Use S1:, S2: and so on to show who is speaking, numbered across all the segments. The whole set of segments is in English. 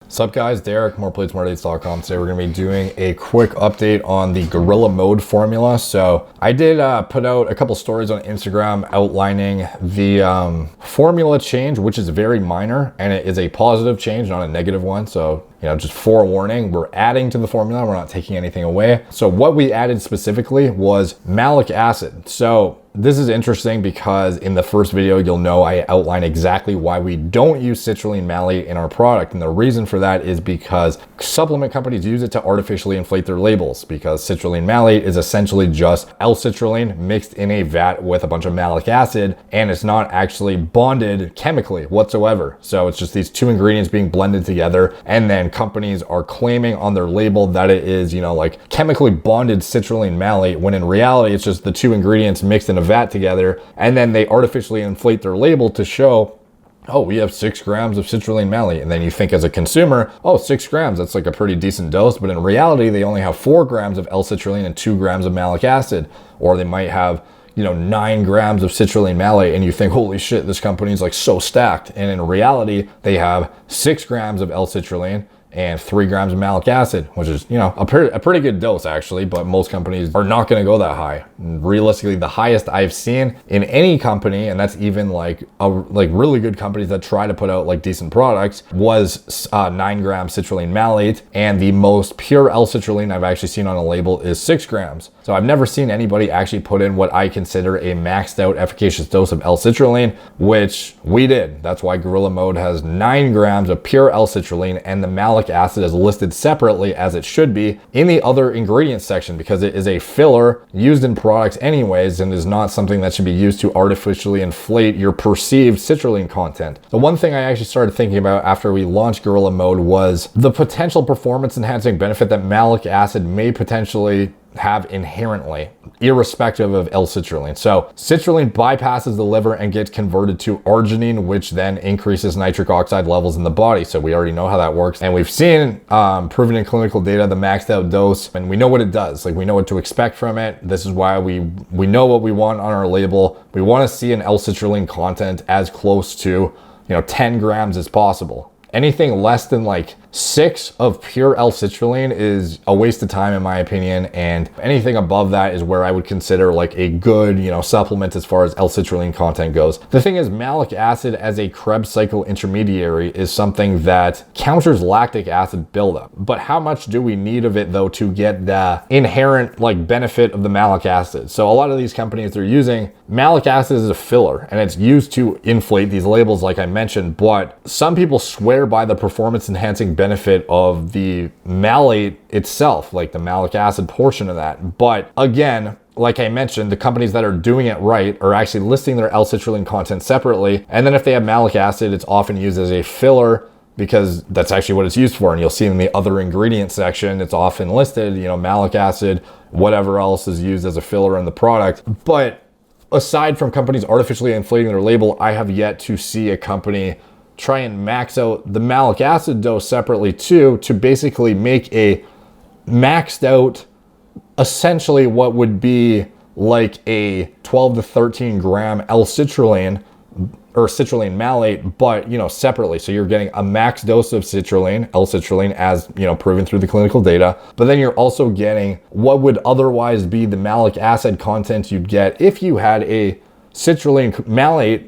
S1: What's up guys, Derek, moreplatesmoredates.com. Today we're going to be doing a quick update on the Gorilla Mode formula. So I did put out a couple stories on Instagram outlining the formula change, which is very minor, and it is a positive change, not a negative one. So, just forewarning, we're adding to the formula, we're not taking anything away. So what we added specifically was malic acid. So this is interesting because in the first video, you'll know I outline exactly why we don't use citrulline malate in our product. And the reason for that is because supplement companies use it to artificially inflate their labels, because citrulline malate is essentially just L-Citrulline mixed in a vat with a bunch of malic acid, and it's not actually bonded chemically whatsoever. So it's just these two ingredients being blended together, and then companies are claiming on their label that it is, like chemically bonded citrulline malate, when in reality, it's just the two ingredients mixed in a vat together, and then they artificially inflate their label to show, oh, we have 6 grams of citrulline malate. And then you think as a consumer, oh, 6 grams, that's like a pretty decent dose. But in reality, they only have 4 grams of L-Citrulline and 2 grams of malic acid. Or they might have 9 grams of citrulline malate, and you think, holy shit, this company is like so stacked. And in reality, they have 6 grams of L-Citrulline and 3 grams of malic acid, which is, a pretty good dose actually, but most companies are not going to go that high. Realistically, the highest I've seen in any company, and that's even like really good companies that try to put out like decent products, was 9 grams citrulline malate, and the most pure L-citrulline I've actually seen on a label is 6 grams. So I've never seen anybody actually put in what I consider a maxed out efficacious dose of L-citrulline, which we did. That's why Gorilla Mode has 9 grams of pure L-citrulline, and the malic acid is listed separately, as it should be, in the other ingredients section, because it is a filler used in products anyways, and is not something that should be used to artificially inflate your perceived citrulline content. The one thing I actually started thinking about after we launched Gorilla Mode was the potential performance enhancing benefit that malic acid may potentially have inherently, irrespective of L-citrulline. So citrulline bypasses the liver and gets converted to arginine, which then increases nitric oxide levels in the body. So we already know how that works, and we've seen proven in clinical data the maxed out dose, and we know what it does. Like, we know what to expect from it. This is why we know what we want on our label. We want to see an L-citrulline content as close to 10 grams as possible. Anything less than like 6 of pure L-citrulline is a waste of time in my opinion, and anything above that is where I would consider like a good, supplement as far as L-citrulline content goes. The thing is, malic acid as a Krebs cycle intermediary is something that counters lactic acid buildup. But how much do we need of it though to get the inherent benefit of the malic acid? So a lot of these companies, they're using malic acid as a filler, and it's used to inflate these labels like I mentioned, but some people swear by the performance enhancing benefit of the malate itself, like the malic acid portion of that. But again, like I mentioned, the companies that are doing it right are actually listing their L-citrulline content separately. And then if they have malic acid, it's often used as a filler, because that's actually what it's used for. And you'll see in the other ingredient section, it's often listed, malic acid, whatever else is used as a filler in the product. But aside from companies artificially inflating their label, I have yet to see a company try and max out the malic acid dose separately too, to basically make a maxed out, essentially what would be like a 12 to 13 gram L-citrulline or citrulline malate, but separately. So you're getting a max dose of citrulline, L-citrulline, as proven through the clinical data, but then you're also getting what would otherwise be the malic acid content you'd get if you had a citrulline malate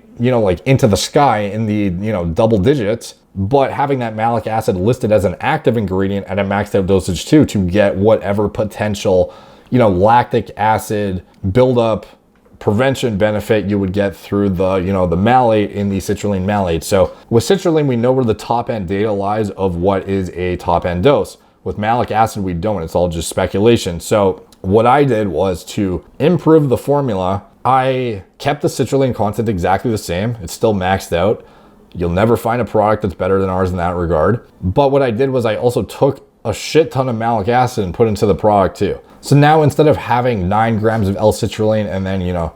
S1: into the sky in the double digits, but having that malic acid listed as an active ingredient at a maxed out dosage too, to get whatever potential lactic acid buildup prevention benefit you would get through the the malate in the citrulline malate. So with citrulline, we know where the top end data lies of what is a top end dose. With malic acid, we don't. It's all just speculation. So what I did was to improve the formula. I kept the citrulline content exactly the same. It's still maxed out. You'll never find a product that's better than ours in that regard. But what I did was I also took a shit ton of malic acid and put into the product too. So now instead of having 9 grams of L-citrulline and then,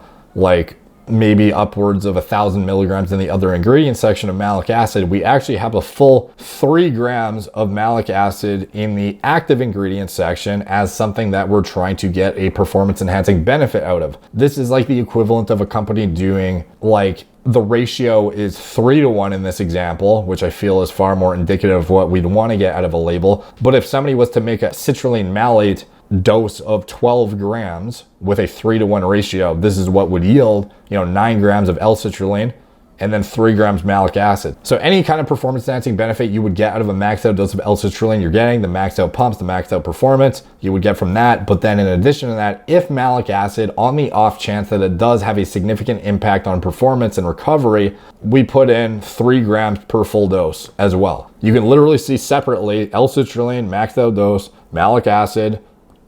S1: maybe upwards of 1,000 milligrams in the other ingredient section of malic acid, we actually have a full 3 grams of malic acid in the active ingredient section as something that we're trying to get a performance enhancing benefit out of. This is like the equivalent of a company doing like the ratio is 3-to-1 in this example, which I feel is far more indicative of what we'd want to get out of a label. But if somebody was to make a citrulline malate dose of 12 grams with a 3-to-1 ratio, this is what would yield, 9 grams of L-Citrulline and then 3 grams malic acid. So any kind of performance enhancing benefit you would get out of a maxed out dose of L-Citrulline, you're getting the maxed out pumps, the maxed out performance, you would get from that. But then in addition to that, if malic acid, on the off chance that it does have a significant impact on performance and recovery, we put in 3 grams per full dose as well. You can literally see separately L-Citrulline, maxed out dose, malic acid,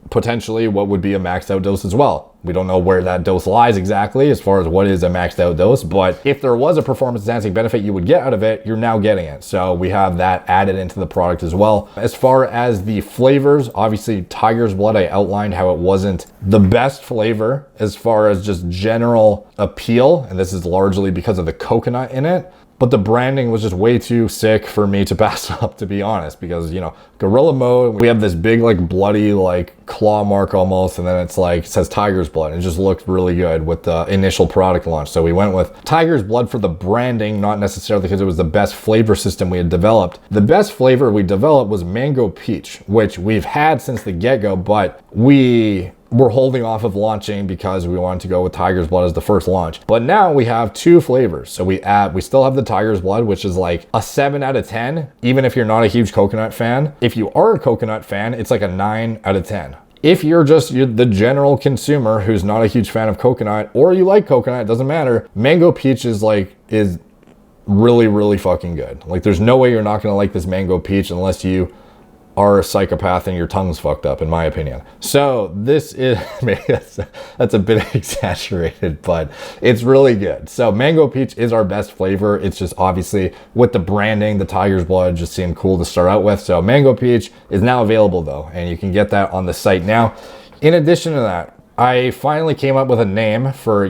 S1: potentially what would be a maxed out dose as well. We don't know where that dose lies exactly as far as what is a maxed out dose, but if there was a performance enhancing benefit you would get out of it, you're now getting it. So we have that added into the product as well. As far as the flavors, obviously Tiger's Blood, I outlined how it wasn't the best flavor as far as just general appeal, and this is largely because of the coconut in it. But the branding was just way too sick for me to pass up, to be honest, because, Gorilla Mode, we have this big, bloody, claw mark almost, and then it's it says Tiger's Blood. It just looked really good with the initial product launch. So we went with Tiger's Blood for the branding, not necessarily because it was the best flavor system we had developed. The best flavor we developed was Mango Peach, which we've had since the get-go, but we're holding off of launching because we wanted to go with Tiger's Blood as the first launch. But now we have 2 flavors. So we still have the Tiger's Blood, which is a 7 out of 10, even if you're not a huge coconut fan. If you are a coconut fan, it's a 9 out of 10. If you're the general consumer who's not a huge fan of coconut, or you like coconut, it doesn't matter. Mango Peach is really, really fucking good. There's no way you're not gonna like this Mango Peach unless you are a psychopath and your tongue's fucked up, in my opinion. So this is, maybe that's a bit exaggerated, but it's really good. So Mango Peach is our best flavor. It's just obviously with the branding, the Tiger's Blood just seemed cool to start out with. So Mango Peach is now available though, and you can get that on the site now. In addition to that, I finally came up with a name for,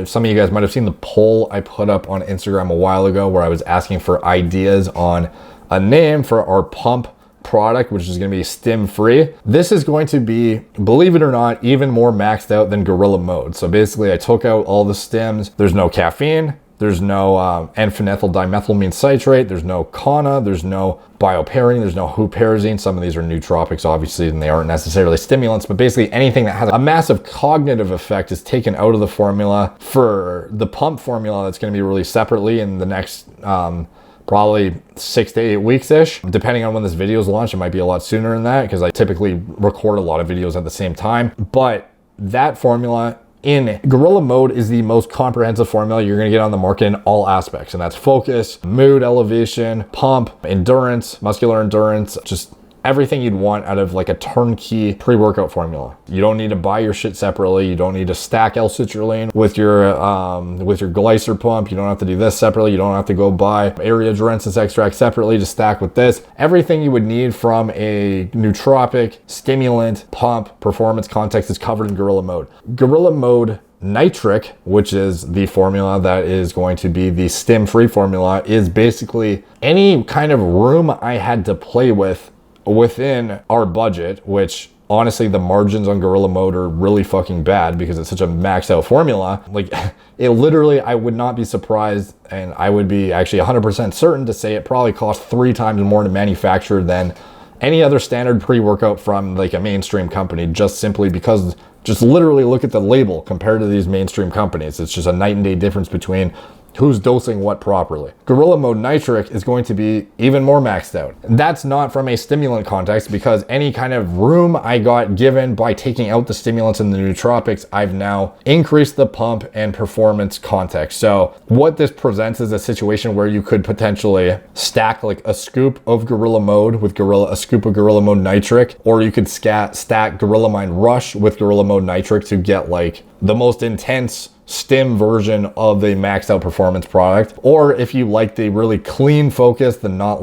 S1: some of you guys might have seen the poll I put up on Instagram a while ago where I was asking for ideas on a name for our pump product, which is going to be Stim-Free. This is going to be, believe it or not, even more maxed out than Gorilla Mode. So basically I took out all the stims. There's no caffeine, there's no N-phenyl dimethylamine citrate, there's no Kana, there's no bioperine, there's no huperazine. Some of these are nootropics obviously, and they aren't necessarily stimulants, but basically anything that has a massive cognitive effect is taken out of the formula. For the pump formula that's going to be released separately in the next probably 6 to 8 weeks-ish. Depending on when this video is launched, it might be a lot sooner than that because I typically record a lot of videos at the same time. But that formula in Gorilla Mode is the most comprehensive formula you're gonna get on the market in all aspects. And that's focus, mood elevation, pump, endurance, muscular endurance, just everything you'd want out of a turnkey pre-workout formula. You don't need to buy your shit separately. You don't need to stack L-Citrulline with your glycer pump. You don't have to do this separately. You don't have to go buy area gerensis extract separately to stack with this. Everything you would need from a nootropic, stimulant, pump, performance context is covered in Gorilla Mode. Gorilla Mode Nitric, which is the formula that is going to be the Stim-Free formula, is basically any kind of room I had to play with within our budget, which honestly the margins on Gorilla Mode are really fucking bad because it's such a maxed out formula. It literally, I would not be surprised, and I would be actually 100% certain to say it probably costs 3 times more to manufacture than any other standard pre-workout from a mainstream company, just simply because, just literally look at the label compared to these mainstream companies. It's just a night and day difference between who's dosing what properly. Gorilla Mode Nitric is going to be even more maxed out. That's not from a stimulant context because any kind of room I got given by taking out the stimulants and the nootropics, I've now increased the pump and performance context. So what this presents is a situation where you could potentially stack a scoop of Gorilla Mode with a scoop of Gorilla Mode Nitric, or you could stack Gorilla Mind Rush with Gorilla Mode Nitric to get the most intense stim version of the maxed out performance product. Or if you like the really clean focus, the not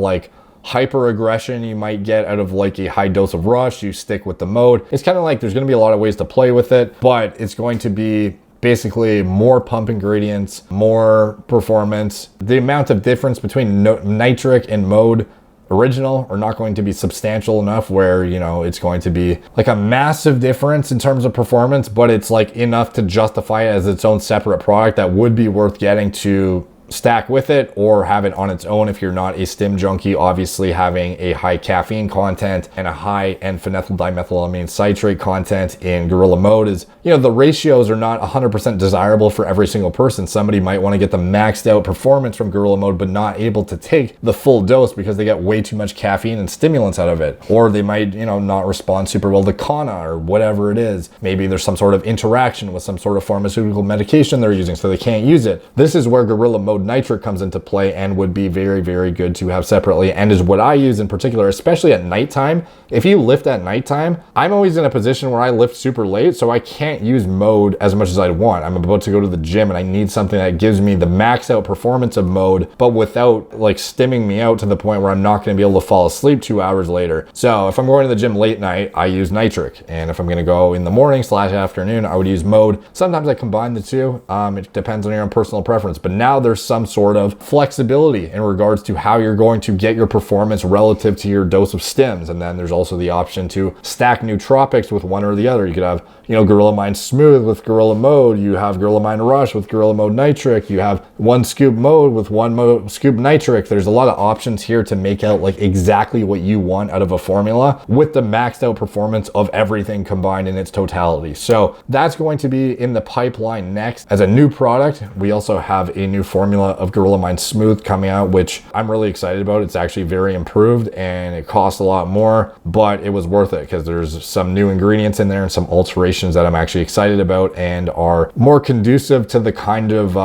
S1: hyper aggression you might get out of a high dose of rush, you stick with the mode. It's kind of there's going to be a lot of ways to play with it, but it's going to be basically more pump ingredients, more performance. The amount of difference between nitric and mode original or not going to be substantial enough where, you know, it's going to be like a massive difference in terms of performance, but it's like enough to justify it as its own separate product that would be worth getting to stack with it or have it on its own if you're not a stim junkie. Obviously, having a high caffeine content and a high N-phenyl dimethylamine citrate content in Gorilla Mode is, you know, the ratios are not 100% desirable for every single person. Somebody might want to get the maxed out performance from Gorilla Mode but not able to take the full dose because they get way too much caffeine and stimulants out of it, or they might, you know, not respond super well to Kana or whatever it is. Maybe there's some sort of interaction with some sort of pharmaceutical medication they're using so they can't use it. This is where Gorilla Mode Nitric comes into play and would be very, very good to have separately, and is what I use in particular, especially at nighttime. If you lift at nighttime, I'm always in a position where I lift super late, so I can't use Mode as much as I'd want. I'm about to go to the gym and I need something that gives me the max out performance of Mode, but without like stimming me out to the point where I'm not going to be able to fall asleep 2 hours later. So if I'm going to the gym late night, I use Nitric, and if I'm going to go in the morning / afternoon, I would use Mode. Sometimes I combine the two. It depends on your own personal preference, but now there's some sort of flexibility in regards to how you're going to get your performance relative to your dose of stims. And then there's also the option to stack nootropics with one or the other. You could have, you know, Gorilla Mind Smooth with Gorilla Mode. You have Gorilla Mind Rush with Gorilla Mode Nitric. You have one scoop Mode with one scoop Nitric. There's a lot of options here to make out like exactly what you want out of a formula with the maxed out performance of everything combined in its totality. So that's going to be in the pipeline next as a new product. We also have a new formula of Gorilla Mind Smooth coming out, which I'm really excited about. It's actually very improved and it costs a lot more, but it was worth it because there's some new ingredients in there and some alterations that I'm actually excited about and are more conducive to the kind of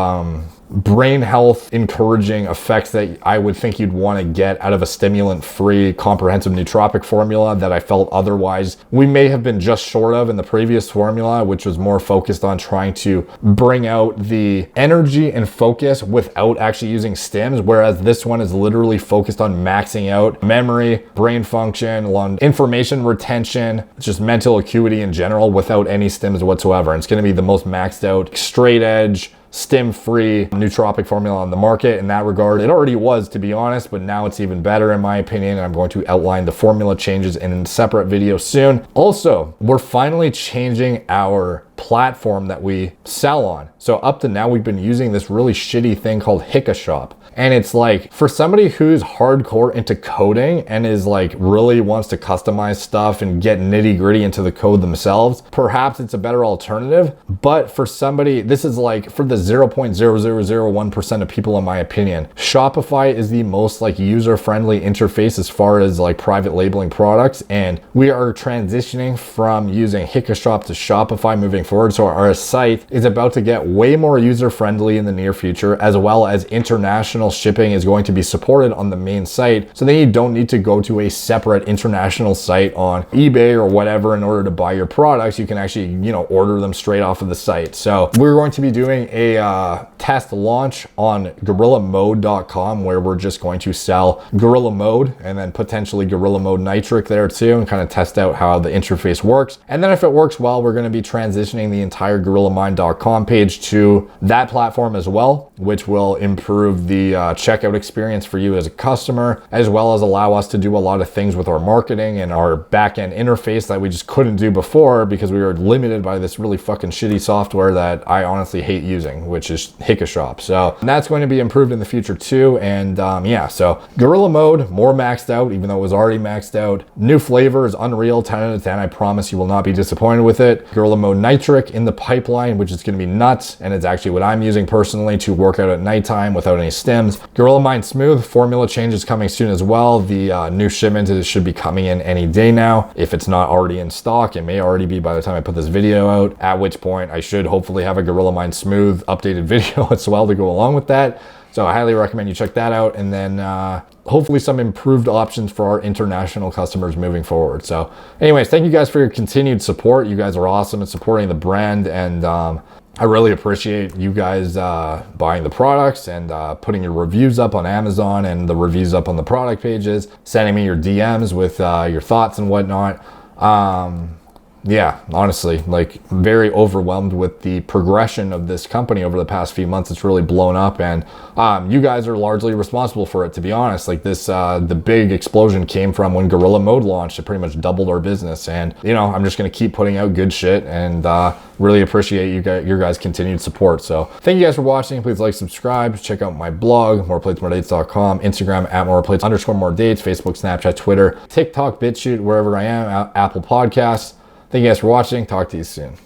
S1: brain health encouraging effects that I would think you'd want to get out of a stimulant-free comprehensive nootropic formula that I felt otherwise we may have been just short of in the previous formula, which was more focused on trying to bring out the energy and focus without actually using stims, whereas this one is literally focused on maxing out memory, brain function, information retention, just mental acuity in general without any stims whatsoever. And it's going to be the most maxed out, straight edge, Stim-Free nootropic formula on the market. In that regard, it already was, to be honest, but now it's even better in my opinion, and I'm going to outline the formula changes in a separate video soon. Also, we're finally changing our platform that we sell on. So up to now, we've been using this really shitty thing called Shop. And it's like, for somebody who's hardcore into coding and is like really wants to customize stuff and get nitty gritty into the code themselves, perhaps it's a better alternative. But for somebody, this is like for the 0.0001% of people, in my opinion, Shopify is the most like user-friendly interface as far as like private labeling products. And we are transitioning from using Shop to Shopify moving forward. So our site is about to get way more user-friendly in the near future, as well as international shipping is going to be supported on the main site. So then you don't need to go to a separate international site on eBay or whatever in order to buy your products. You can actually, you know, order them straight off of the site. So we're going to be doing a test launch on GorillaMode.com where we're just going to sell Gorilla Mode and then potentially Gorilla Mode Nitric there too, and kind of test out how the interface works. And then if it works well, we're going to be transitioning the entire GorillaMind.com page to that platform as well, which will improve the checkout experience for you as a customer, as well as allow us to do a lot of things with our marketing and our back-end interface that we just couldn't do before because we were limited by this really fucking shitty software that I honestly hate using, which is Shop. So that's going to be improved in the future too. And yeah, so Gorilla Mode, more maxed out, even though it was already maxed out. New flavor is unreal, 10 out of 10. I promise you will not be disappointed with it. Gorilla Mode Nitric in the pipeline, which is going to be nuts. And it's actually what I'm using personally to work out at nighttime without any stims. Gorilla Mind Smooth, formula changes coming soon as well. The new shipment should be coming in any day now. If it's not already in stock, it may already be by the time I put this video out, at which point I should hopefully have a Gorilla Mind Smooth updated video as well to go along with that. So I highly recommend you check that out. And then hopefully some improved options for our international customers moving forward. So anyways, thank you guys for your continued support. You guys are awesome at supporting the brand. And I really appreciate you guys buying the products and putting your reviews up on Amazon and the reviews up on the product pages, sending me your DMs with your thoughts and whatnot. yeah, honestly, like very overwhelmed with the progression of this company over the past few months. It's really blown up, and you guys are largely responsible for it, to be honest. Like this, the big explosion came from when Gorilla Mode launched. It pretty much doubled our business, and you know, I'm just gonna keep putting out good shit, and really appreciate your guys' continued support. So thank you guys for watching. Please like, subscribe, check out my blog, moreplatesmoredates.com, Instagram at moreplates_more-dates, Facebook, Snapchat, Twitter, TikTok, BitChute, wherever I am, Apple Podcasts. Thank you guys for watching. Talk to you soon.